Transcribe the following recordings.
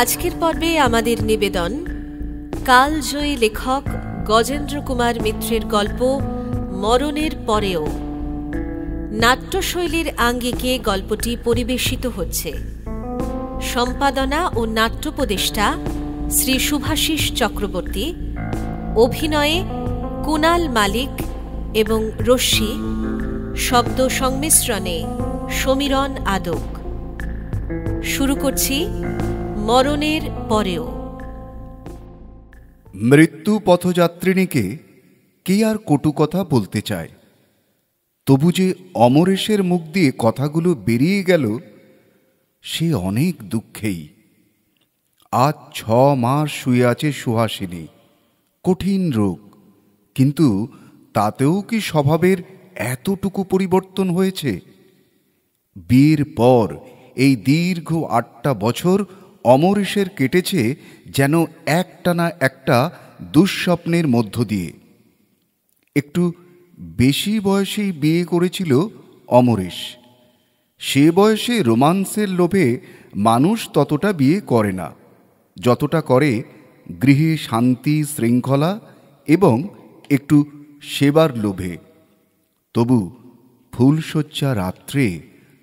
আজকের পর্বে আমাদের নিবেদন কালজয়ী লেখক গজেন্দ্র কুমার মিত্রের গল্প মরণের পরেও। নাট্যশৈলীর আঙ্গিকে গল্পটি পরিবেশিত হচ্ছে। সম্পাদনা ও নাট্যোপদেষ্টা শ্রী শুভাশিস চক্রবর্তী, অভিনয়ে কুনাল মালিক এবং রশ্মি, শব্দ সংমিশ্রণে সমীরণ আদক। শুরু করছি মরণের পরেও। মৃত্যু পথযাত্রিণীকে কে আর কটু কথা বলতে চায়, তবু যে অমরেশের মুখ দিয়ে কথাগুলো বেরিয়ে গেল সে অনেক দুঃখেই। আজ 6 মাস শুয়ে আছে সুহাসিনী, কঠিন রোগ, কিন্তু তাতেও কি স্বভাবের এতটুকু পরিবর্তন হয়েছে? বিয়ের পর এই দীর্ঘ 8টা বছর অমরেশের কেটেছে যেন একটানা একটা দুঃস্বপ্নের মধ্য দিয়ে। একটু বেশি বয়সেই বিয়ে করেছিল অমরেশ। সে বয়সে রোমান্সের লোভে মানুষ ততটা বিয়ে করে না যতটা করে গৃহে শান্তি শৃঙ্খলা এবং একটু সেবার লোভে। তবু ফুলশয্যা রাত্রে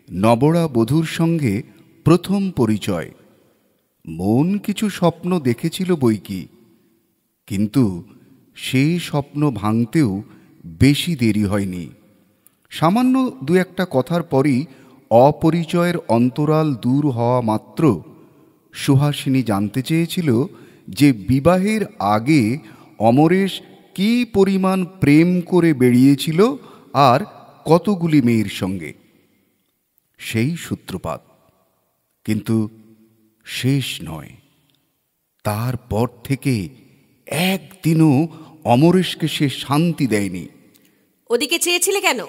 নবরা বধূর সঙ্গে প্রথম পরিচয়। মন কিছু স্বপ্ন দেখেছিল বইকি, কিন্তু সেই স্বপ্ন ভাঙতেও বেশি দেরি হয়নি। সামান্য 2-1টা কথার পরই অপরিচয়ের অন্তরাল দূর হওয়া মাত্র সুহাসিনী জানতে চেয়েছিল যে বিবাহের আগে অমরেশ কী পরিমাণ প্রেম করে বেরিয়েছিল আর কতগুলি মেয়ের সঙ্গে। সেই সূত্রপাত, কিন্তু শেষ নয়। তারপর থেকে একদিনও অমরেশকে সে শান্তি দেয়নি। ওদিকে চেয়েছিলে কেন?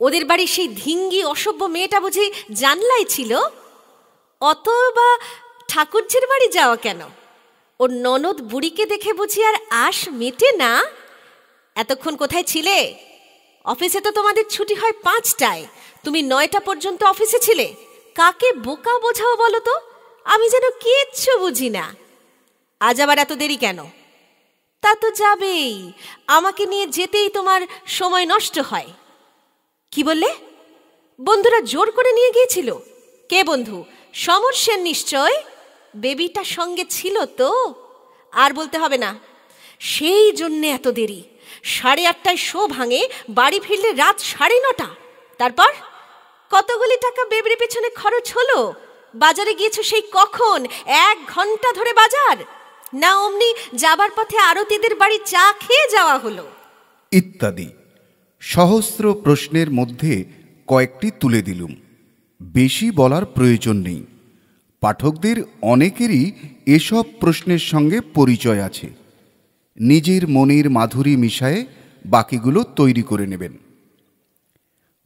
ওদের বাড়ির সেই ধিঙ্গি অসভ্য মেয়েটা বুঝি জানলাই ছিল? অত বা ঠাকুরঝির বাড়ি যাওয়া কেন? ওর ননদ বুড়িকে দেখে বুঝি আর আশ মেটে না? এতক্ষণ কোথায় ছিলে? অফিসে তো তোমাদের ছুটি হয় 5টায়, তুমি 9টা পর্যন্ত অফিসে ছিলে। কাকে বোকা বোঝাও বলো তো? আমি যেন কিচ্ছু বুঝি না। আজ আবার এত দেরি কেন? তা তো যাবেই, আমাকে নিয়ে যেতেই তোমার সময় নষ্ট হয়। কি বললে? বন্ধুরা জোর করে নিয়ে গিয়েছিল? কে বন্ধু? সমর সেন নিশ্চয়। বেবিটা সঙ্গে ছিল তো? আর বলতে হবে না। সেই জন্যে এত দেরি। 8:30টায় শো ভাঙে, বাড়ি ফিরলে রাত 9:30। তারপর কতগুলি টাকা বেবির পেছনে খরচ হলো? বাজারে গিয়েছো সেই কখন? 1 ঘন্টা ধরে বাজার, না অমনি যাবার পথে আরতিদের বাড়ি চা খেয়ে যাওয়া হলো? ইত্যাদি সহস্র প্রশ্নের মধ্যে কয়েকটি তুলে দিলুম। বেশি বলার প্রয়োজন নেই। পাঠকদের অনেকেরই এসব প্রশ্নের সঙ্গে পরিচয় আছে। নিজের মনের মাধুরী মিশায়ে বাকিগুলো তৈরি করে নেবেন।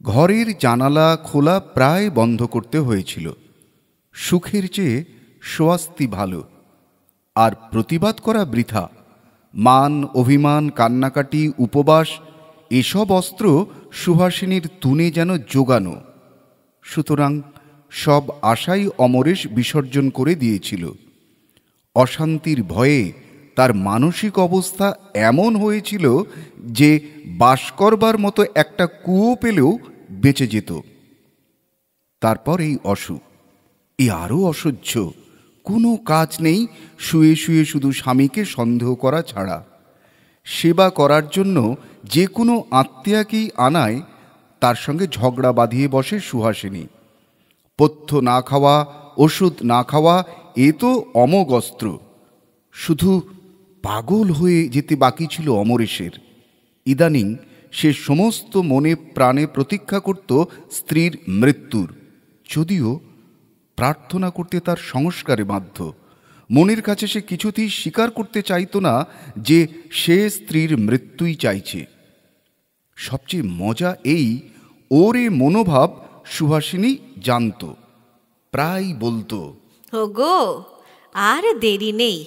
ঘরের জানালা খোলা প্রায় বন্ধ করতে হয়েছিল। সুখের চেয়ে স্বস্তি ভালো, আর প্রতিবাদ করা বৃথা। মান অভিমান কান্নাকাটি উপবাস এসব অস্ত্র সুহাসিনীর তুনে যেন জোগানো। সুতরাং সব আশাই অমরেশ বিসর্জন করে দিয়েছিল। অশান্তির ভয়ে তার মানসিক অবস্থা এমন হয়েছিল যে বাস করবার মতো একটা কুয়ো পেলেও বেঁচে যেত। তারপর এই অসুখ, আরও অসহ্য। কোনো কাজ নেই, শুয়ে শুয়ে শুধু স্বামীকে সন্দেহ করা ছাড়া। সেবা করার জন্য যে কোনো আত্মীয়াকেই আনায় তার সঙ্গে ঝগড়া বাঁধিয়ে বসে সুহাসিনী। পথ্য না খাওয়া, ওষুধ না খাওয়া, এ তো অমোঘ অস্ত্র। শুধু পাগল হয়ে যেতে বাকি ছিল অমরেশের। ইদানিং সে সমস্ত মনে প্রাণে প্রতীক্ষা করত স্ত্রীর মৃত্যুর, যদিও প্রার্থনা করতে তার সংস্কারে বাধ্য। মনের কাছে সে কিছুতেই স্বীকার করতে চাইত না যে সে স্ত্রীর মৃত্যুই চাইছে। সবচেয়ে মজা এই, ওর এ মনোভাব সুহাসিনী জানত। প্রায় বলতো, ওগো আর দেরি নেই।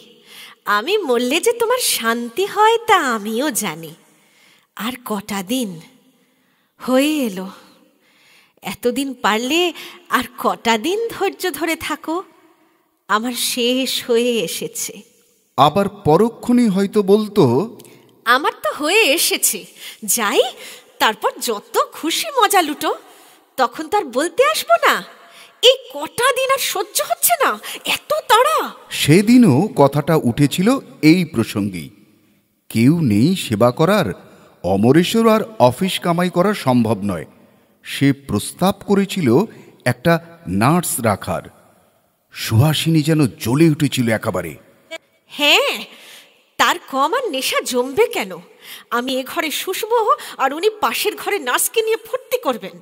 আমি মরলে যে তোমার শান্তি হয় তা আমিও জানি। আর কটা দিন হয়ে এলো। এতদিন পারলে আর কটা দিন ধৈর্য ধরে থাকো। আমার শেষ হয়ে এসেছে। আবার পরক্ষণেই হয়তো বলতো, আমার তো হয়ে এসেছে, যাই, তারপর যত খুশি মজা লুটো। তখন তার বলতে আসবো না, এই কটা দিন আর সহ্য হচ্ছে না, এত তাড়া। সেদিনও কথাটা উঠেছিল এই প্রসঙ্গেই। কেউ নেই সেবা করার, অমরেশ্বর আর অফিস কামাই করা সম্ভব নয়। সে প্রস্তাব করেছিল একটা নার্স রাখার। সুহাসিনী যেন জ্বলে উঠেছিল একেবারে। হ্যাঁ, তার কম আর নেশা জমবে কেন? আমি এ ঘরে শুষবো আর উনি পাশের ঘরে নার্সকে নিয়ে ফুর্তি করবেন।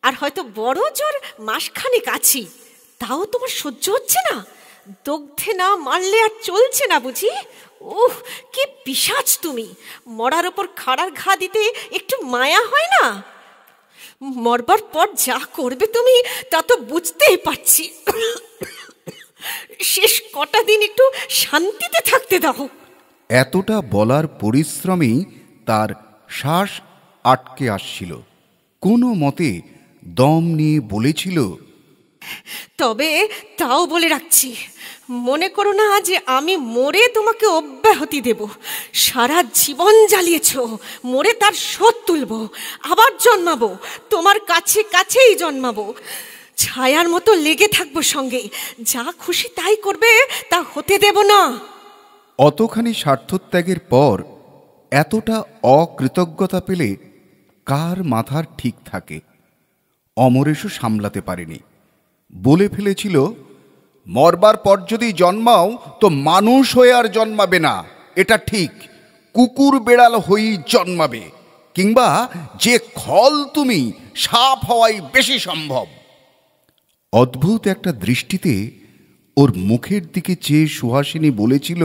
আর হয়তো বড় জোর মাসখানেক আছি, তাও তোমার সহ্য হচ্ছে না? দগ্ধে না মারলে আর চলছে না বুঝি? ওহ, কি পিশাচ তুমি! মরার ওপর খাড়ার ঘা দিতে একটু মায়া হয় না? মরবার পর যা করবে তুমি তা তো বুঝতেই পারছি। শেষ কটা দিন একটু শান্তিতে থাকতে দাও। এতটা বলার পরিশ্রমেই তার শ্বাস আটকে আসছিল। কোনো মতে দম নিয়ে বলেছিল, তবে তাও বলে রাখছি, মনে করো না যে আমি মরে তোমাকে অব্যাহতি দেব। সারা জীবন জ্বালিয়েছ, মরে তার শোধ তুলব, আবার জন্মাবো, তোমার কাছে কাছেই জন্মাবো, ছায়ার মতো লেগে থাকবো সঙ্গে। যা খুশি তাই করবে, তা হতে দেব না। অতখানি স্বার্থত্যাগের পর এতটা অকৃতজ্ঞতা পেলে কার মাথার ঠিক থাকে? অমরেশও সামলাতে পারেনি, বলে ফেলেছিল, মরবার পর যদি জন্মাও তো মানুষ হয়ে আর জন্মাবে না, এটা ঠিক। কুকুর বেড়াল হয়েই জন্মাবে, কিংবা যে খল তুমি, সাপ হওয়াই বেশি সম্ভব। অদ্ভুত একটা দৃষ্টিতে ওর মুখের দিকে চেয়ে সুহাসিনী বলেছিল,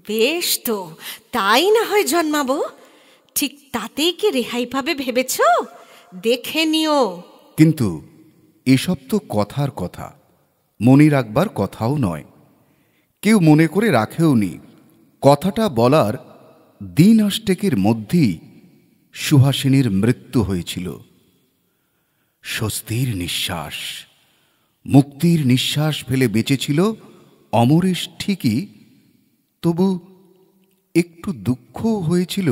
বেশ তো, তাই না হয় জন্মাবো। ঠিক তাতেই কি রেহাই পাবে ভেবেছ? দেখে নিও। কিন্তু এসব তো কথার কথা, মনে রাখবার কথাও নয়। কেউ মনে করে রাখেও নি। কথাটা বলার দিন অষ্টেকের মধ্যেই সুহাসিনীর মৃত্যু হয়েছিল। স্বস্তির নিঃশ্বাস, মুক্তির নিঃশ্বাস ফেলে বেঁচেছিল অমরেশ ঠিকই, তবু একটু দুঃখও হয়েছিল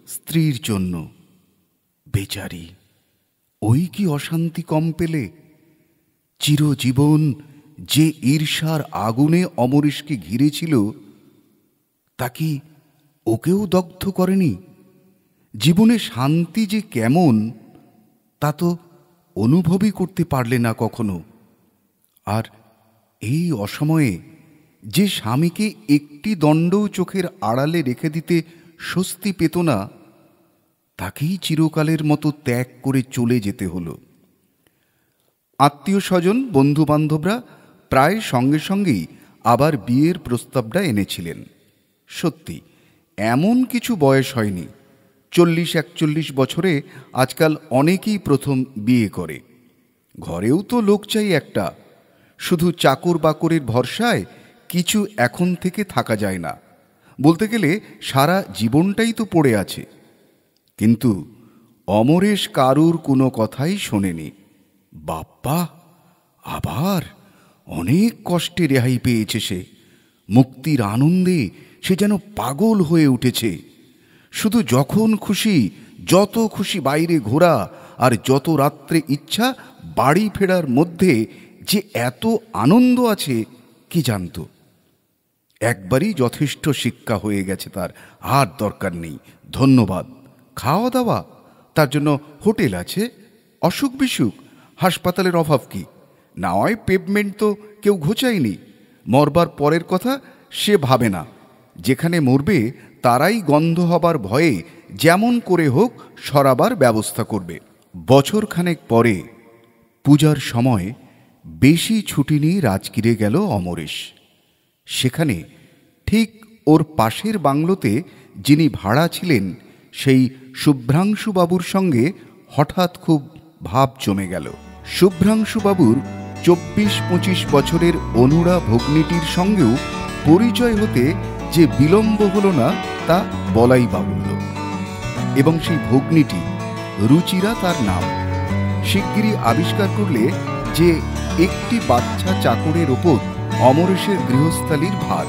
স্ত্রীর জন্য। বেচারি, ওই কি অশান্তি কম পেলে? চিরজীবন যে ঈর্ষার আগুনে অমরেশকে ঘিরেছিল, তা কি ওকেও দগ্ধ করেনি? জীবনে শান্তি যে কেমন তা তো অনুভবই করতে পারলে না কখনো। আর এই অসময়ে যে স্বামীকে একটি দণ্ডও চোখের আড়ালে রেখে দিতে স্বস্তি পেত না, তাকেই চিরকালের মতো ত্যাগ করে চলে যেতে হলো। আত্মীয় স্বজন, বন্ধু বান্ধবরা প্রায় সঙ্গে সঙ্গেই আবার বিয়ের প্রস্তাবটা এনেছিলেন। সত্যি এমন কিছু বয়স হয়নি, 40-41 বছরে আজকাল অনেকেই প্রথম বিয়ে করে। ঘরেও তো লোক চাই একটা, শুধু চাকর বাকরের ভরসায় কিছু এখন থেকে থাকা যায় না। বলতে গেলে সারা জীবনটাই তো পড়ে আছে। কিন্তু অমরেশ কারুর কোনো কথাই শোনেনি। বাপ্পা, আবার অনেক কষ্টে রেহাই পেয়েছে সে। মুক্তির আনন্দে সে যেন পাগল হয়ে উঠেছে। শুধু যখন খুশি, যত খুশি বাইরে ঘোরা, আর যত রাত্রে ইচ্ছা বাড়ি ফেরার মধ্যে যে এত আনন্দ আছে কি জানত। একবারই যথেষ্ট শিক্ষা হয়ে গেছে তার, আর দরকার নেই। ধন্যবাদ। খাওয়া দাওয়া, তার জন্য হোটেল আছে। অসুখ বিসুখ, হাসপাতালের অভাব কি? না হয় পেভমেন্ট তো কেউ ঘোচায়নি। মরবার পরের কথা সে ভাবে না। যেখানে মরবে তারাই গন্ধ হবার ভয়ে যেমন করে হোক সরাবার ব্যবস্থা করবে। বছরখানেক পরে পূজার সময় বেশি ছুটি নিয়ে রাজগিরে গেল অমরেশ। সেখানে ঠিক ওর পাশের বাংলোতে যিনি ভাড়া ছিলেন, সেই শুভ্রাংশুবাবুর সঙ্গে হঠাৎ খুব ভাব জমে গেল। শুভ্রাংশুবাবুর 24-25 বছরের অনুরা ভগ্নীটির সঙ্গেও পরিচয় হতে যে বিলম্ব হল না তা বলাই বাহুল্য। এবং সেই ভগ্নীটি রুচিরা তার নাম। শিগগিরই আবিষ্কার করলে যে একটি বাচ্চা চাকরের ওপর অমরেশের গৃহস্থালির ভার।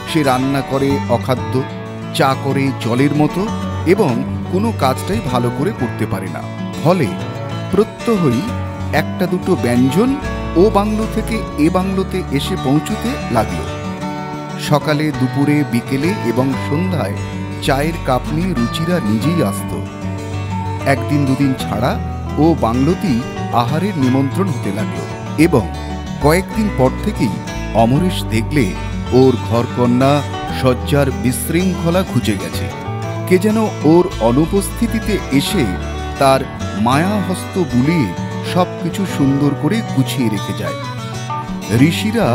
সে রান্না করে অখাদ্য, চা করে জলের মতো এবং কোনো কাজটাই ভালো করে করতে পারে না। ফলে প্রত্যহই একটা দুটো ব্যঞ্জন ও বাংলো থেকে এ বাংলোতে এসে পৌঁছতে লাগল। সকালে, দুপুরে, বিকেলে এবং সন্ধ্যায় চায়ের কাপ নিয়ে রুচিরা নিজেই আসত। একদিন দুদিন ছাড়া ও বাংলোতেই আহারের নিমন্ত্রণ হতে লাগল এবং কয়েকদিন পর থেকেই অমরেশ দেখলে ওর ঘরকন্যা শয্যার বিশৃঙ্খলা খুঁজে গেছে। কে যেন ওর অনুপস্থিতিতে এসে তার মায়াহস্ত বুলিয়ে সবকিছু সুন্দর করে গুছিয়ে রেখে যায়। ঋষিরা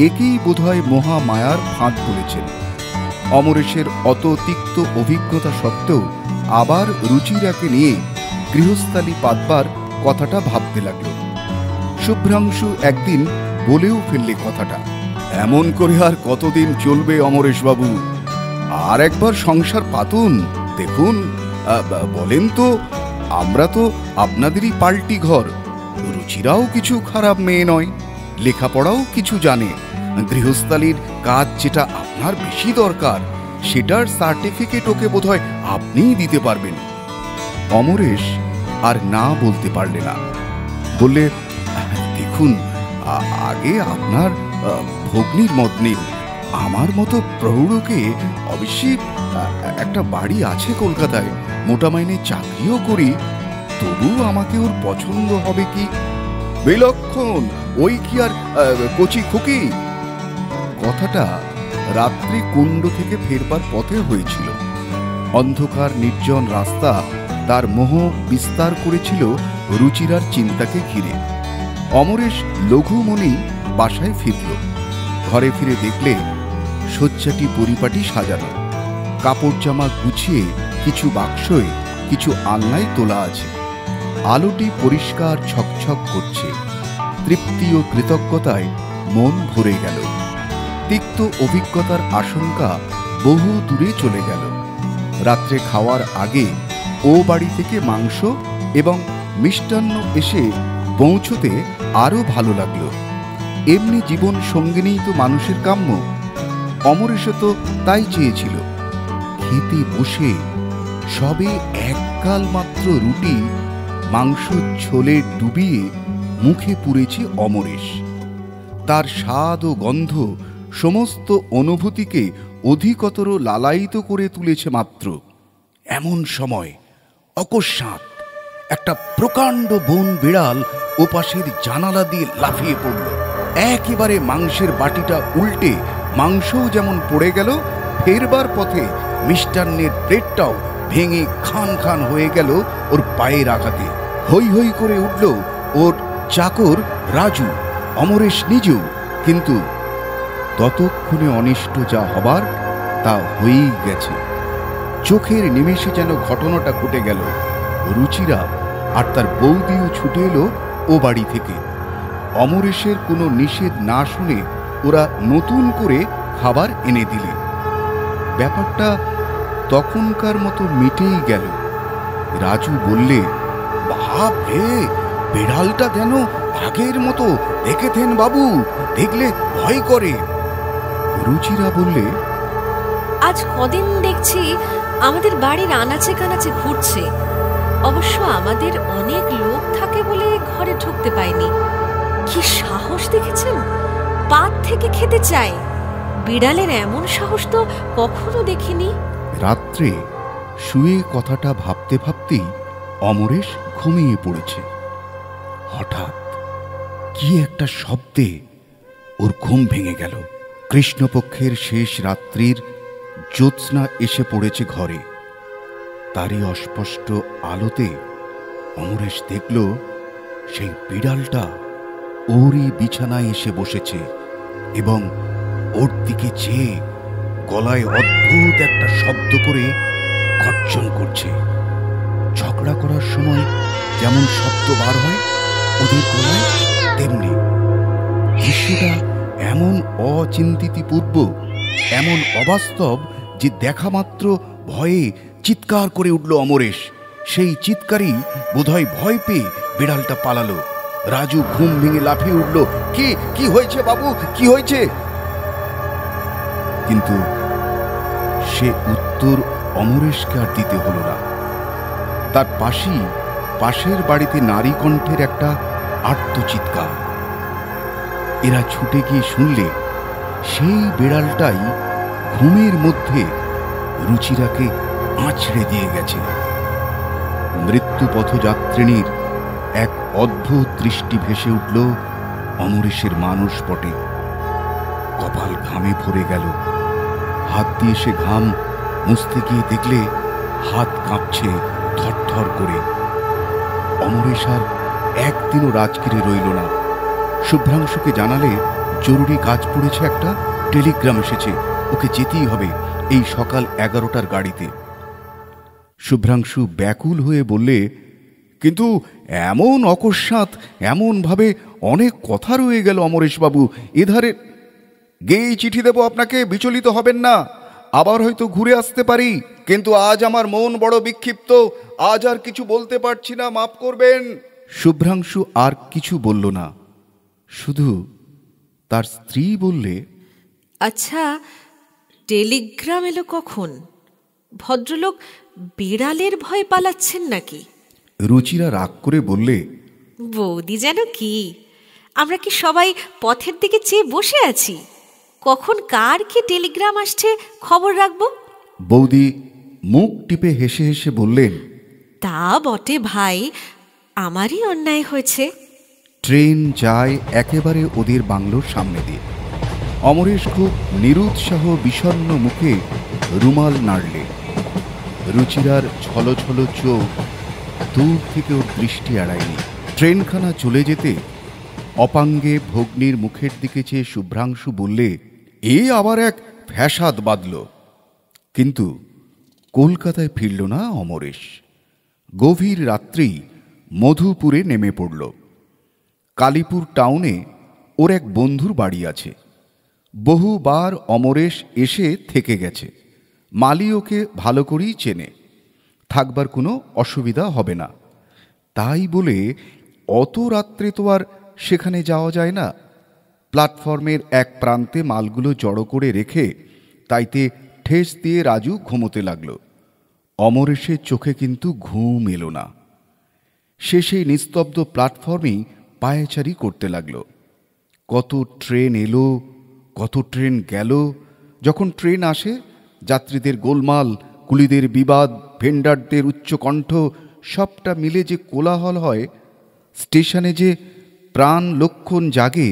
একেই বোধহয় মহামায়ার ফাঁদ বলেছেন। অমরেশের অত তিক্ত অভিজ্ঞতা সত্ত্বেও আবার রুচিরাকে নিয়ে গৃহস্থালি পাতবার কথাটা ভাবতে লাগল। শুভ্রাংশু একদিন বলেও ফেললে কথাটা, এমন করে আর কতদিন চলবে অমরেশবাবু? আর একবার সংসার পাতুন, দেখুন। বলেন তো, আমরা তো আপনাদেরই পাল্টি ঘর। রুচিরাও কিছু খারাপ মেয়ে নয়, লেখাপড়াও কিছু জানে। গৃহস্থালির কাজ যেটা আপনার বেশি দরকার, সেটার সার্টিফিকেট ওকে বোধহয় আপনিই দিতে পারবেন। অমরেশ আর না বলতে পারলে না। বললে, দেখুন, আগে আপনার ভগ্নির মত নিন। আমার মতো প্রৌঢ়কে অবশ্যই একটা বাড়ি আছে কলকাতায়, মোটা মাইনে চাকরিও করি, তবু আমাকে ওর পছন্দ হবে কি? বিলক্ষণ, ওই কি আর কচি খুকি? কথাটা রাত্রি কুণ্ড থেকে ফেরবার পথে হয়েছিল। অন্ধকার নির্জন রাস্তা তার মোহ বিস্তার করেছিল রুচিরার চিন্তাকে ঘিরে। অমরেশ লঘুমণি বাসায় ফিরল। ঘরে ফিরে দেখলে শয্যাটি পরিপাটি সাজানো, কাপড় জামা গুছিয়ে কিছু বাক্সে, কিছু আলনায় তোলা আছে। আলোটি পরিষ্কার ছকছক করছে। তৃপ্তি ও কৃতজ্ঞতায় মন ভরে গেল। তিক্ত অভিজ্ঞতার আশঙ্কা বহু দূরে চলে গেল। রাত্রে খাওয়ার আগে ও বাড়ি থেকে মাংস এবং মিষ্টান্ন এসে পৌঁছতে আরো ভালো লাগলো। এমনি জীবন সঙ্গিনীই তো মানুষের কাম্য। অমরেশ তো তাই চেয়েছিল। খেতে বসে সবে একগাল মাত্র রুটি মাংস ঝোলে ডুবিয়ে মুখে পুরেছে অমরেশ। তার স্বাদ ও গন্ধ সমস্ত অনুভূতিকে অধিকতর লালায়িত করে তুলেছে মাত্র। এমন সময় অকস্মাৎ একটা প্রকাণ্ড বন বিড়াল ওপাশের জানালা দিয়ে লাফিয়ে পড়ল। একেবারে মাংসের বাটিটা উল্টে মাংসও যেমন পড়ে গেল, ফেরবার পথে মিষ্টান্নের প্লেটটাও ভেঙে খান খান হয়ে গেল ওর পায়ের আঘাতে। হৈ হৈ করে উঠল ওর চাকর রাজু, অমরেশ নিজেও। কিন্তু ততক্ষণে অনিষ্ট যা হবার তা হয়েই গেছে। চোখের নিমেষে যেন ঘটনাটা ঘটে গেল। রুচিরা আর তার বৌদিও ছুটে এলো ও বাড়ি থেকে। অমরেশের কোনো নিষেধ না শুনে ওরা নতুন করে খাবার এনে দিলে। ব্যাপারটা তখনকার মতো মিটেই গেল। রাজু বললে, বাপ রে, বিড়ালটা যেন বাঘের মতো দেখেছেন বাবু, দেখলে ভয় করে। রুচিরা বললে, আজ কদিন দেখছি আমাদের বাড়ির আনাচে কানাচে ঘুরছে। অবশ্য আমাদের অনেক লোক থাকে বলে ঘরে ঢুকতে পাইনি। কি সাহস দেখেছেন, পাত থেকে খেতে চায়। বিড়ালের এমন সাহস তো কখনো দেখিনি। রাত্রে শুয়ে কথাটা ভাবতে ভাবতেই অমরেশ ঘুমিয়ে পড়েছে। হঠাৎ কি একটা শব্দে ওর ঘুম ভেঙে গেল। কৃষ্ণপক্ষের শেষ রাত্রির জ্যোৎস্না এসে পড়েছে ঘরে। তারই অস্পষ্ট আলোতে অমরেশ দেখল সেই বিড়ালটা ওরই বিছানায় এসে বসেছে এবং ওর দিকে চেয়ে গলায় অদ্ভুত একটা শব্দ করে গর্জন করছে। ঝগড়া করার সময় যেমন শব্দ বার হয় ওদের গলায়, তেমনি। দৃশ্যটা এমন অচিন্তিতপূর্ব, এমন অবাস্তব যে দেখা মাত্র ভয়ে চিৎকার করে উঠল অমরেশ। সেই চিৎকারই বোধহয় ভয় পেয়ে বিড়ালটা পালালো। রাজু ঘুম ভেঙে লাফিয়ে উঠল, কি কি হয়েছে বাবু, কি হয়েছে? কিন্তু সে উত্তর অমরেশকে আর দিতে হলো না। তার পাশের বাড়িতে নারী কণ্ঠের একটা আর্তচিৎকার। এরা ছুটে গিয়ে শুনলে সেই বেড়ালটাই ঘুমের মধ্যে রুচিরাকে আঁচড়ে দিয়ে গেছে। মৃত্যু পথযাত্রিণীর এক অদ্ভুত দৃষ্টি ভেসে উঠল অমরেশের মানসপটে। কপাল ঘামে ভরে গেল। হাত দিয়ে সে ঘাম মুছতে গিয়ে দেখলে হাত কাঁপছে থরথর করে। অমরেশ আর একদিনও রাজগিরে রইল না। শুভ্রাংশুকে জানালে জরুরি কাজ পড়েছে, একটা টেলিগ্রাম এসেছে, ওকে যেতেই হবে এই সকাল 11টার গাড়িতে। শুভ্রাংশু ব্যাকুল হয়ে বললে, কিন্তু এমন অকস্মাৎ, এমনভাবে অনেক কথা রয়ে গেল অমরেশবাবু, এধারে গেয়েই চিঠি দেব আপনাকে, বিচলিত হবেন না, আবার হয়তো ঘুরে আসতে পারি, কিন্তু আজ আমার মন বড় বিক্ষিপ্ত, আজ আর কিছু বলতে পারছি না, মাফ করবেন। শুভ্রাংশু আর কিছু বলল না, শুধু তার স্ত্রী বললে, আচ্ছা, টেলিগ্রাম এলো কখন? ভদ্রলোক বিড়ালের ভয় পালাচ্ছেন নাকি? রুচিরা রাগ করে বললে, বৌদি যেন কি, আমরা কি সবাই পথের দিকে চেয়ে বসে আছি? কখন কার কি টেলিগ্রাম আসছে খবর রাখবো? বৌদি মুখ টিপে হেসে হেসে বললেন, তা বটে ভাই, আমারই অন্যায় হয়েছে। ট্রেন যায় একেবারে ওদের বাংলোর সামনে দিয়ে। অমরেশ খুব নিরুৎসাহ বিষণ্ণ মুখে রুমাল নাড়লে। রুচিরার ছলছল চোখ দূর থেকে ওর দৃষ্টি এড়ায়নি। ট্রেনখানা চলে যেতে অপাঙ্গে ভগ্নীর মুখের দিকে চেয়ে শুভ্রাংশু বললে, এ আবার এক ফ্যাসাদ বাঁধল। কিন্তু কলকাতায় ফিরল না অমরেশ। গভীর রাত্রি মধুপুরে নেমে পড়ল। কালীপুর টাউনে ওর এক বন্ধুর বাড়ি আছে। বহুবার অমরেশ এসে থেকে গেছে। মালি ওকে ভালো করেই চেনে, থাকবার কোনো অসুবিধা হবে না। তাই বলে অত রাত্রে তো আর সেখানে যাওয়া যায় না। প্ল্যাটফর্মের এক প্রান্তে মালগুলো জড়ো করে রেখে তাইতে ঠেস দিয়ে রাজু ঘুমোতে লাগল। অমরেশের চোখে কিন্তু ঘুম এলো না। সে সেই নিস্তব্ধ প্ল্যাটফর্মেই পায়চারি করতে লাগল। কত ট্রেন এলো, কত ট্রেন গেল। যখন ট্রেন আসে, যাত্রীদের গোলমাল, কুলিদের বিবাদ, ভেন্ডারদের উচ্চকণ্ঠ, সবটা মিলে যে কোলাহল হয়, স্টেশনে যে প্রাণ লক্ষণ জাগে,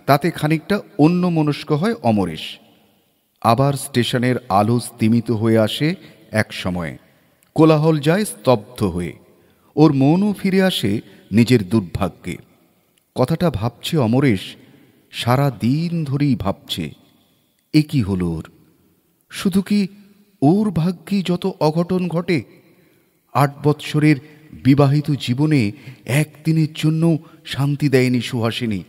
তাতে খানিকটা অন্যমনস্ক হয় অমরেশ। আবার স্টেশনের আলো স্তিমিত হয়ে আসে এক সময়ে, কোলাহল যায় স্তব্ধ হয়ে। ওর মনও ফিরে আসে নিজের দুর্ভাগ্যে। কথাটা ভাবছে অমরেশ, সারা দিন ধরেই ভাবছে, এ কি হলো ওর? শুধু কি ওর ভাগ্যে যত অঘটন ঘটে? 8 বৎসরের বিবাহিত জীবনে একদিনের জন্য শান্তি দেয়নি সুহাসিনী,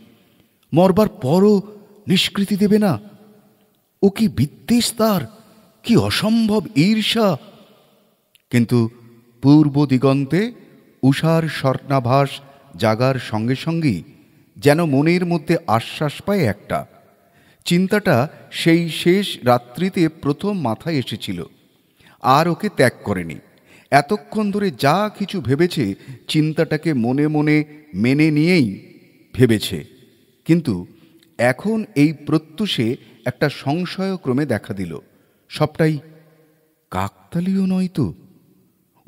মরবার পরও নিষ্কৃতি দেবে না? ও কি বিদ্বেষ তার, কি অসম্ভব ঈর্ষা! কিন্তু পূর্ব দিগন্তে উষার স্বর্ণাভাস জাগার সঙ্গে সঙ্গেই যেন মনের মধ্যে আশ্বাস পায় একটা। চিন্তাটা সেই শেষ রাত্রিতে প্রথম মাথায় এসেছিল, আর ওকে ত্যাগ করেনি। এতক্ষণ ধরে যা কিছু ভেবেছে, চিন্তাটাকে মনে মনে মেনে নিয়েই ভেবেছে। কিন্তু এখন এই প্রত্যুষে একটা সংশয়ক্রমে দেখা দিল। সবটাই কাকতালীয় নয় তো?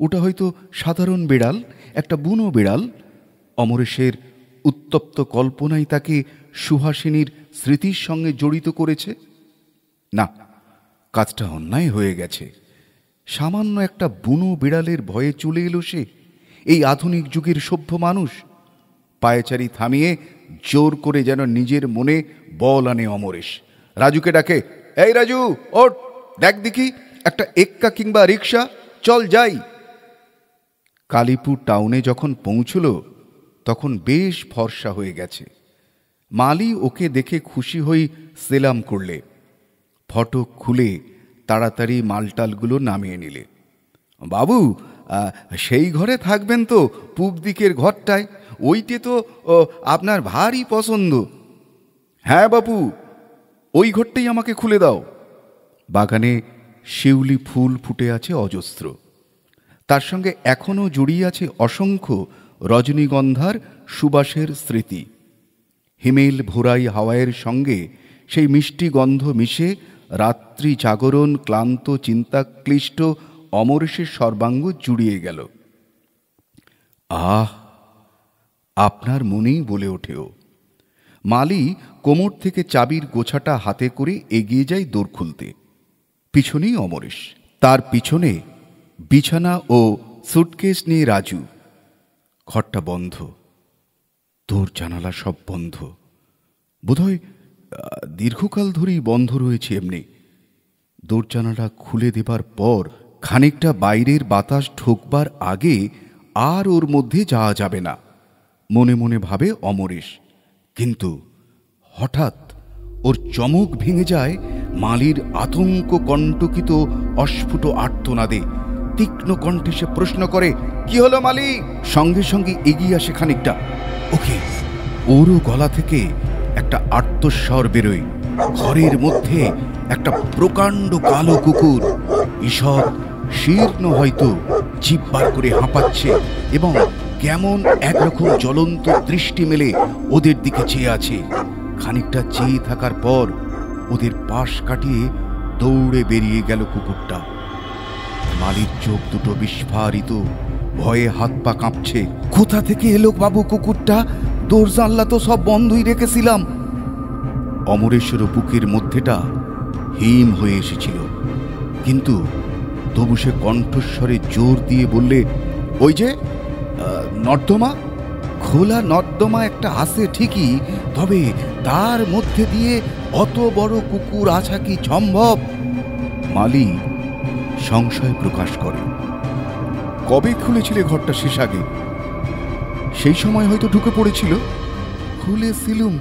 ওটা হয়তো সাধারণ বিড়াল, একটা বুনো বিড়াল। অমরেশের উত্তপ্ত কল্পনাই তাকে সুহাসিনীর স্মৃতির সঙ্গে জড়িত করেছে। না, কাজটা অন্যায় হয়ে গেছে। সামান্য একটা বুনো বিড়ালের ভয়ে চলে এলো সে, এই আধুনিক যুগের সভ্য মানুষ। পায়চারি থামিয়ে জোর করে যেন নিজের মনে বল আনে অমরেশ। রাজুকে ডাকে, এই রাজু, ওঠ, দেখ দেখি একটা এক্কা কিংবা রিক্সা, চল যাই। কালীপুর টাউনে যখন পৌঁছল, তখন বেশ ফর্সা হয়ে গেছে। মালি ওকে দেখে খুশি হয়ে সেলাম করলে। ফটক খুলে তাড়াতাড়ি মালটালগুলো নামিয়ে নিলে। বাবু, সেই ঘরে থাকবেন তো, পূব দিকের ঘরটায়, ওইটে তো আপনার ভারী পছন্দ। হ্যাঁ বাপু, ওই ঘরটাই আমাকে খুলে দাও। বাগানে শিউলি ফুল ফুটে আছে অজস্র, তার সঙ্গে এখনও জড়িয়ে আছে অসংখ্য রজনীগন্ধার সুবাসের স্মৃতি। হিমেল ভোরাই হাওয়ায়ের সঙ্গে সেই মিষ্টি গন্ধ মিশে রাত্রি জাগরণ ক্লান্ত চিন্তাক্লিষ্ট অমরেশের সর্বাঙ্গ জুড়িয়ে গেল। আহ, আপনার মনেই বলে ওঠেও। মালি কোমর থেকে চাবির গোছাটা হাতে করে এগিয়ে যায় দোর খুলতে। পিছনেই অমরেশ, তার পিছনে বিছানা ও সুটকেস নিয়ে রাজু। ঘরটা বন্ধ, দোর জানালা সব বন্ধ, বোধহয় দীর্ঘকাল ধরেই বন্ধ রয়েছে। এমনি দোর জানালা খুলে দেবার পর খানিকটা বাইরের বাতাস ঢোকবার আগে আর ওর মধ্যে যাওয়া যাবে না, মনে মনে ভাবে অমরেশ। কিন্তু হঠাৎ ওর চমক ভেঙে যায় মালির আতঙ্ক কণ্টকিত অস্ফুট আর্তনাদে। তীক্ষ্ণ কণ্ঠে সে প্রশ্ন করে, কি হলো মালি? সঙ্গে সঙ্গে এগিয়ে আসে খানিকটা। ওকে, ওরও গলা থেকে একটা আর্তস্বর বেরোয়। ঘরের মধ্যে একটা প্রকাণ্ড কালো কুকুর, ঈষৎ শীর্ণ, হয়তো জিভ বার করে হাঁপাচ্ছে এবং কেমন একরকম জ্বলন্ত দৃষ্টি মেলে ওদের দিকে চেয়ে আছে। খানিকটা চেয়ে থাকার পর ওদের পাশ কাটিয়ে দৌড়ে বেরিয়ে গেল কুকুরটা। মালির চোখ দুটো বিস্ফারিত, ভয়ে হাত পা কাঁপছে। কোথা থেকে এলো বাবু কুকুরটা? দোর জানলা তো সব বন্ধই রেখেছিলাম। অমরেশ্বর বুকের মধ্যেটা হিম হয়ে এসেছিল, কিন্তু তবু সে কণ্ঠস্বরে জোর দিয়ে বললে, ওই যে নর্দমা, খোলা নর্দমা একটা আছে ঠিকই, তবে তার মধ্যে দিয়ে অত বড় কুকুর আসা কি সম্ভব? মালি সংশয় প্রকাশ করে। কবে খুলেছিলে ঘরটা? শেষ আগে? সেই সময় হয়তো ঢুকে পড়েছিল। খুলেছিলুম,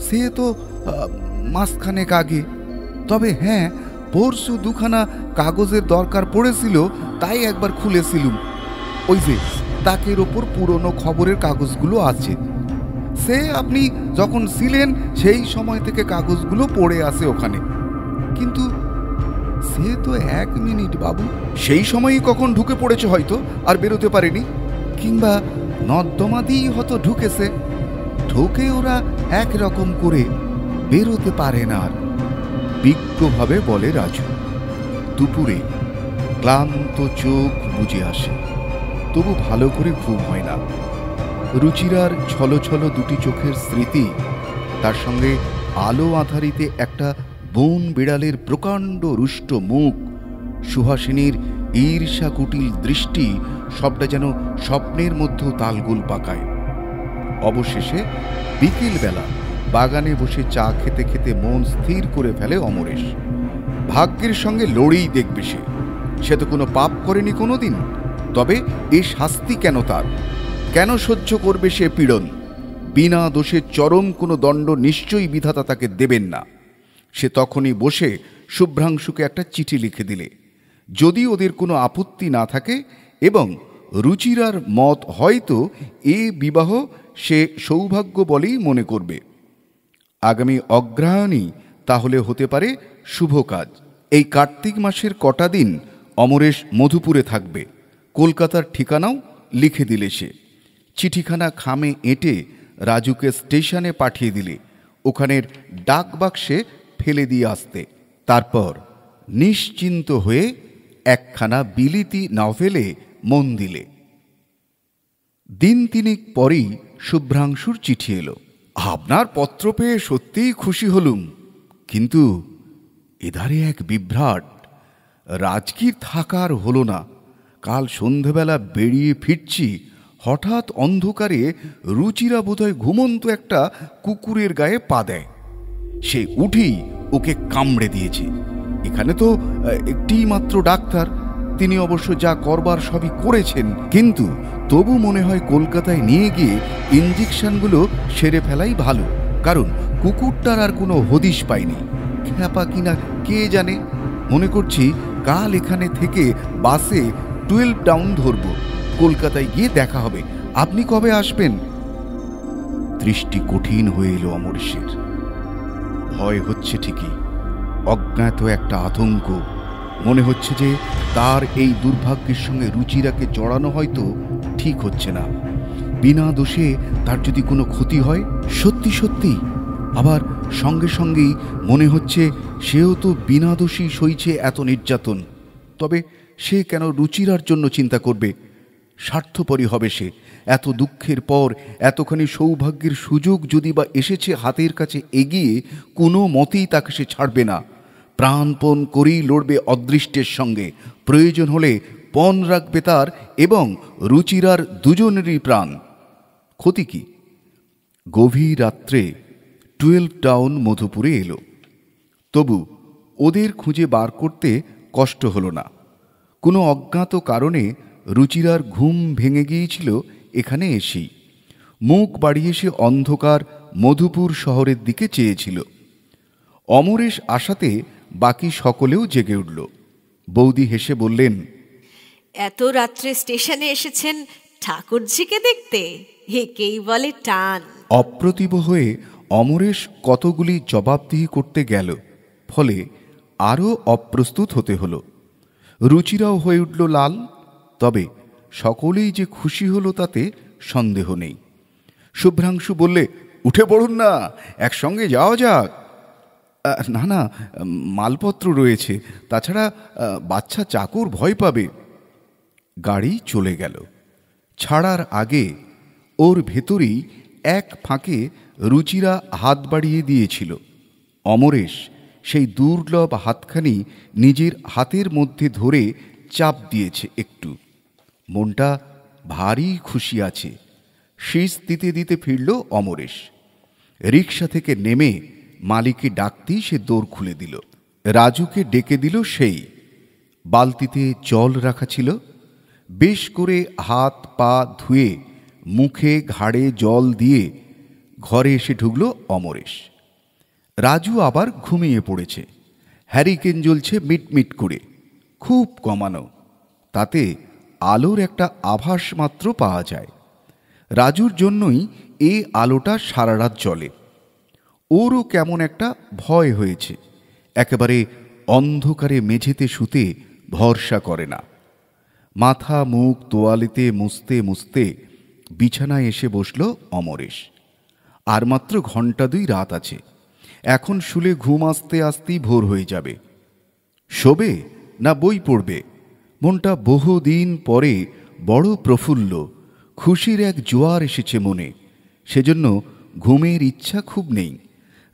সে তো মাসখানেক আগে। তবে হ্যাঁ, পরশু দুখানা কাগজের দরকার পড়েছিল, তাই একবার খুলেছিলুম। ওই যে তাকের ওপর পুরনো খবরের কাগজগুলো আছে। সে আপনি যখন ছিলেন সেই সময় থেকে কাগজগুলো পড়ে আছে ওখানে। কিন্তু সে তো 1 মিনিট বাবু। সেই সময়ই কখন ঢুকে পড়েছে হয়তো, আর বেরোতে পারেনি। কিংবা নর্দমা দিয়েই হয়তো ঢুকেছে। ঢোকে ওরা একরকম করে, বেরোতে পারে না আর, বিজ্ঞভাবে বলে রাজু। দুপুরে ক্লান্ত চোখ বুজে আসে, তবু ভালো করে ঘুম হয় না। রুচিরার ছলো ছলো দুটি চোখের স্মৃতি, তার সঙ্গে আলো আধারিতে একটা বন বিড়ালের প্রকাণ্ড রুষ্ট মুখ, সুহাসিনীর ঈর্ষা কুটিল দৃষ্টি, সবটা যেন স্বপ্নের মধ্যেও তালগোল পাকায়। অবশেষে বিকেলবেলা বাগানে বসে চা খেতে খেতে মন স্থির করে ফেলে অমরেশ। ভাগ্যের সঙ্গে লড়েই দেখবে সে তো কোনো পাপ করেনি কোনোদিন, তবে এ শাস্তি কেন তার? কেন সহ্য করবে সে পীড়ন? বিনা দোষে চরম কোনো দণ্ড নিশ্চয়ই বিধাতা তাকে দেবেন না। সে তখনই বসে শুভ্রাংশুকে একটা চিঠি লিখে দিলে, যদি ওদের কোনো আপত্তি না থাকে এবং রুচিরার মত হয়তো এ বিবাহ সে সৌভাগ্য বলেই মনে করবে। আগামী অগ্রহায়ণী তাহলে হতে পারে শুভ কাজ। এই কার্তিক মাসের কটা দিন অমরেশ মধুপুরে থাকবে। কলকাতার ঠিকানাও লিখে দিলে সে। চিঠিখানা খামে এঁটে রাজুকে স্টেশনে পাঠিয়ে দিলে, ওখানের ডাক বাক্সে ফেলে দিয়ে আসতে। তারপর নিশ্চিন্ত হয়ে একখানা বিলিতি নভেলে মন দিলে। দিন তিনেক পরেই শুভ্রাংশুর চিঠি এলো। আপনার পত্র পেয়ে সত্যিই খুশি হলুম, কিন্তু এধারে এক বিভ্রাট। রাজগীর থাকার হলো না। কাল সন্ধেবেলা বেরিয়ে ফিরছি, হঠাৎ অন্ধকারে রুচিরা বোধহয় ঘুমন্ত একটা কুকুরের গায়ে পা দেয়। সে উঠেই ওকে কামড়ে দিয়েছে। এখানে তো একটি মাত্র ডাক্তার, তিনি অবশ্য যা করবার সবই করেছেন, কিন্তু তবু মনে হয় কলকাতায় নিয়ে গিয়ে ইঞ্জেকশনগুলো সেরে ফেলাই ভালো, কারণ কুকুরটার আর কোনো হদিশ পায়নি। খ্যাপা কিনা কে জানে। মনে করছি কাল এখানে থেকে বাসে 12 টাউন ধরব, কলকাতায় গিয়ে দেখা হবে। আপনি কবে আসবেন? দৃষ্টি কঠিন হয়ে এলো অমরেশের। ভয় হচ্ছে ঠিকই, অজ্ঞাত একটা আতঙ্ক। মনে হচ্ছে যে তার এই দুর্ভাগ্যের সঙ্গে রুচিরাকে জড়ানো হয়তো ঠিক হচ্ছে না। বিনা দোষে তার যদি কোনো ক্ষতি হয়, সত্যি সত্যি। আবার সঙ্গে সঙ্গেই মনে হচ্ছে সেও তো বিনা দোষী সইছে এত নির্যাতন। তবে সে কেন রুচিরার জন্য চিন্তা করবে? স্বার্থপরই হবে সে। এত দুঃখের পর এতখানি সৌভাগ্যের সুযোগ যদি বা এসেছে হাতের কাছে এগিয়ে, কোনো মতেই তাকে সে ছাড়বে না। প্রাণপণ করেই লড়বে অদৃষ্টের সঙ্গে। প্রয়োজন হলে পণ রাখবে তার এবং রুচিরার দুজনেরই প্রাণ। ক্ষতি কি? গভীর রাত্রে 12 টাউন মধুপুরে এলো। তবু ওদের খুঁজে বার করতে কষ্ট হলো না। কোনো অজ্ঞাত কারণে রুচিরার ঘুম ভেঙে গিয়েছিল এখানে এসেই। মুখ বাড়িয়ে সে অন্ধকার মধুপুর শহরের দিকে চেয়েছিল। অমরেশ আসাতে বাকি সকলেও জেগে উঠল। বৌদি হেসে বললেন, এত রাত্রে স্টেশনে এসেছেন ঠাকুরজিকে দেখতে? একেই বলে টান। অপ্রতিভ হয়ে অমরেশ কতগুলি জবাবদিহি করতে গেল, ফলে আরও অপ্রস্তুত হতে হলো। রুচিরাও হয়ে উঠল লাল। তবে সকলেই যে খুশি হলো তাতে সন্দেহ নেই। শুভ্রাংশু বললে, উঠে পড়ুন না, একসঙ্গে যাওয়া যাক। না না, মালপত্র রয়েছে, তাছাড়া বাচ্চা চাকর ভয় পাবে। গাড়ি চলে গেল। ছাড়ার আগে ওর ভেতরেই এক ফাঁকে রুচিরা হাত বাড়িয়ে দিয়েছিল। অমরেশ সেই দুর্লভ হাতখানি নিজের হাতের মধ্যে ধরে চাপ দিয়েছে একটু। মনটা ভারী খুশি আছে। শীষ দিতে দিতে ফিরল অমরেশ। রিকশা থেকে নেমে মালিককে ডাকতেই সে দৌড় খুলে দিল। রাজুকে ডেকে দিল সেই। বালতিতে জল রাখা ছিল। বেশ করে হাত পা ধুয়ে মুখে ঘাড়ে জল দিয়ে ঘরে এসে ঢুকল অমরেশ। রাজু আবার ঘুমিয়ে পড়েছে। হ্যারিকেন জ্বলছে মিটমিট করে, খুব কমানো। তাতে আলোর একটা আভাস মাত্র পাওয়া যায়। রাজুর জন্যই এই আলোটা সারা রাত জ্বলে। ওরও কেমন একটা ভয় হয়েছে। একেবারে অন্ধকারে মেঝেতে শুতে ভরসা করে না। মাথা মুখ তোয়ালেতে মুছতে মুছতে বিছানায় এসে বসল অমরেশ। আর মাত্র ঘণ্টা 2 রাত আছে। এখন শুলে ঘুম আসতে আসতেই ভোর হয়ে যাবে। শোবে না বই পড়বে? মনটা বহুদিন পরে বড় প্রফুল্ল। খুশির এক জোয়ার এসেছে মনে। সেজন্য ঘুমের ইচ্ছা খুব নেই।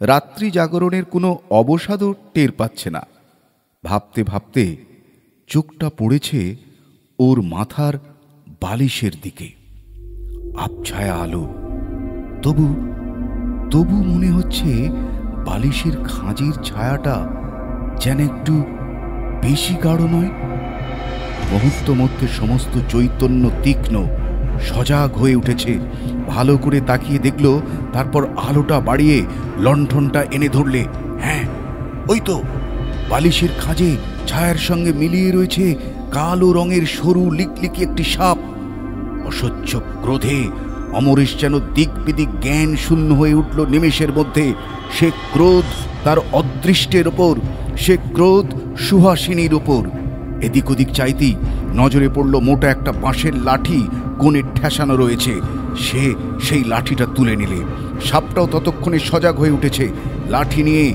রাত্রি জাগরণের কোনো অবসাদও টের পাচ্ছে না। ভাবতে ভাবতে চোখটা পড়েছে ওর মাথার বালিশের দিকে। আবছায়া আলো। তবু তবু মনে হচ্ছে বালিশের খাঁজির ছায়াটা যেন একটু বেশি গাঢ় নয়। মুহূর্ত মধ্যে সমস্ত চৈতন্য তীক্ষ্ণ, সজাগ হয়ে উঠেছে। ভালো করে তাকিয়ে দেখল, তারপর আলোটা বাড়িয়ে লণ্ঠনটা এনে ধরলে। হ্যাঁ, ওই তো বালিশের খাঁজে ছায়ার সঙ্গে মিলিয়ে রয়েছে কালো রঙের সরু লিকলিকি একটি সাপ। অসহ্য ক্রোধে অমরেশ যেন দিক বিদিক জ্ঞান শূন্য হয়ে উঠল নিমেষের মধ্যে। সে ক্রোধ তার অদৃষ্টের ওপর, সে ক্রোধ সুহাসিনীর ওপর। এদিক ওদিক চাইতেই নজরে পড়ল মোটা একটা বাঁশের লাঠি কোণে ঠেসানো রয়েছে। সে সেই লাঠিটা তুলে নিলে। সাপটাও ততক্ষণে সজাগ হয়ে উঠেছে। লাঠি নিয়ে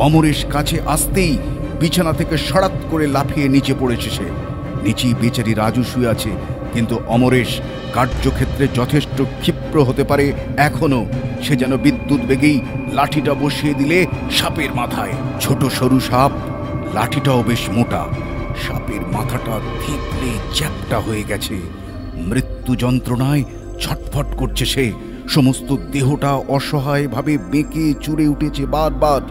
অমরেশ কাছে আসতেই বিছানা থেকে সড়াৎ করে লাফিয়ে নিচে পড়েছে সে। নিচেই বেচারি রাজু শুয়ে আছে। কিন্তু অমরেশ কার্যক্ষেত্রে যথেষ্ট ক্ষিপ্র হতে পারে এখনো। সে যেন বিদ্যুৎ বেগেই লাঠিটা বসিয়ে দিলে সাপের মাথায়। ছোট সরু সাপ, লাঠিটাও বেশ মোটা। সাপের মাথাটা থেতলে চ্যাপ্টা হয়ে গেছে। মৃত্যু যন্ত্রণায় ছটফট করছে সে। সমস্ত দেহটা অসহায়ভাবে বেঁকে চুরে উঠেছে বারবার।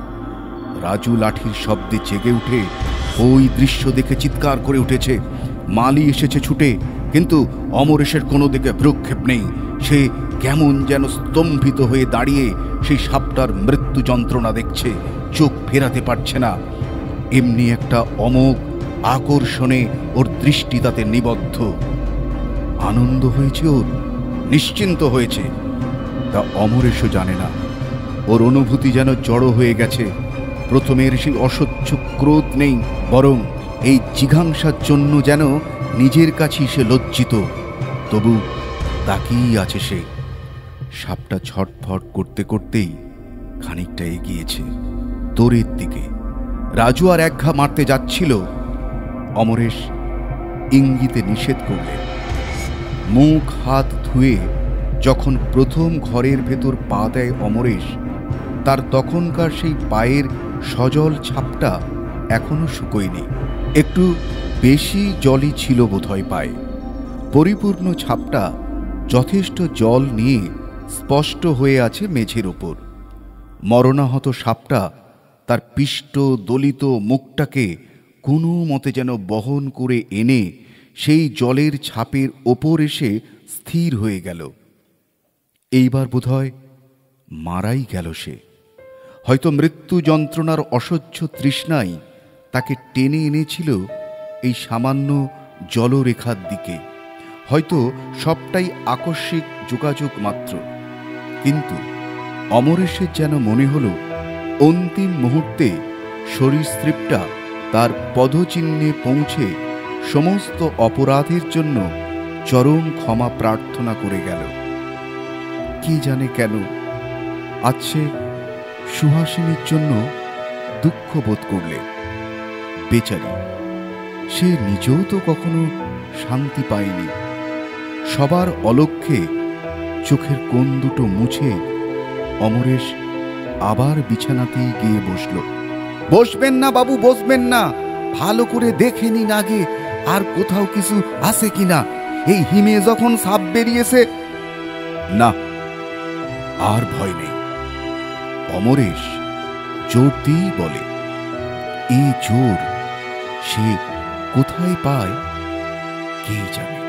রাজু লাঠির শব্দে জেগে উঠে ওই দৃশ্য দেখে চিৎকার করে উঠেছে। মালি এসেছে ছুটে, কিন্তু অমরেশের কোনো দিকে ভ্রুক্ষেপ নেই। সে কেমন যেন স্তম্ভিত হয়ে দাঁড়িয়ে সেই সাপটার মৃত্যু যন্ত্রণা দেখছে, চোখ ফেরাতে পারছে না। এমনি একটা অমোঘ আকর্ষণে ওর দৃষ্টি তাতে নিবদ্ধ। আনন্দ হয়েছে ওর, নিশ্চিন্ত হয়েছে, তা অমরেশও জানে না। ওর অনুভূতি যেন জড়ো হয়ে গেছে। প্রথমের সেই অসহ্য ক্রোধ নেই, বরং এই জিঘাংসার জন্য যেন নিজের কাছেই সে লজ্জিত। তবু তাকিয়েই আছে সে। সাপটা ছটফট করতে করতেই খানিকটা এগিয়েছে দড়ির দিকে। রাজু আর এক ঘা মারতে যাচ্ছিল, অমরেশ ইঙ্গিতে নিষেধ করলেন। মুখ হাত ধুয়ে যখন প্রথম ঘরের ভেতর পা দেয় অমরেশ, তার তখনকার সেই পায়ের সজল ছাপটা এখনো শুকোয়নি। একটু বেশি জলই ছিল বোধহয় পায়ে। পরিপূর্ণ ছাপটা যথেষ্ট জল নিয়ে স্পষ্ট হয়ে আছে মেঝের ওপর। মরণাহত সাপটা তার পিষ্ট দলিত মুখটাকে কোনো মতে যেন বহন করে এনে সেই জলের ছাপের ওপর এসে স্থির হয়ে গেল। এইবার বোধহয় মারাই গেল সে। হয়তো মৃত্যু যন্ত্রণার অসহ্য তৃষ্ণাই তাকে টেনে এনেছিল এই সামান্য জলরেখার দিকে। হয়তো সবটাই আকস্মিক যোগাযোগ মাত্র। কিন্তু অমরেশের যেন মনে হলো অন্তিম মুহূর্তে সরীসৃপটা তার পদচিহ্নে পৌঁছে সমস্ত অপরাধের জন্য চরম ক্ষমা প্রার্থনা করে গেল। কি জানে কেন আজ সে সুহাসিনীর জন্য দুঃখ বোধ করলে। বেচারি, সে নিজেও তো কখনো শান্তি পায়নি। সবার অলক্ষ্যে চোখের কোণ দুটো মুছে অমরেশ আবার বিছানাতেই গিয়ে বসল। বসবেন না বাবু, বসবেন না, ভালো করে দেখে নিন আগে আর কোথাও কিছু আছে কিনা। এই হিমে যখন সাপ বেরিয়েছে। না, আর ভয় নেই, অমরেশ জোর দিয়েই বলে। এই জোর সে কোথায় পায় কে জানে।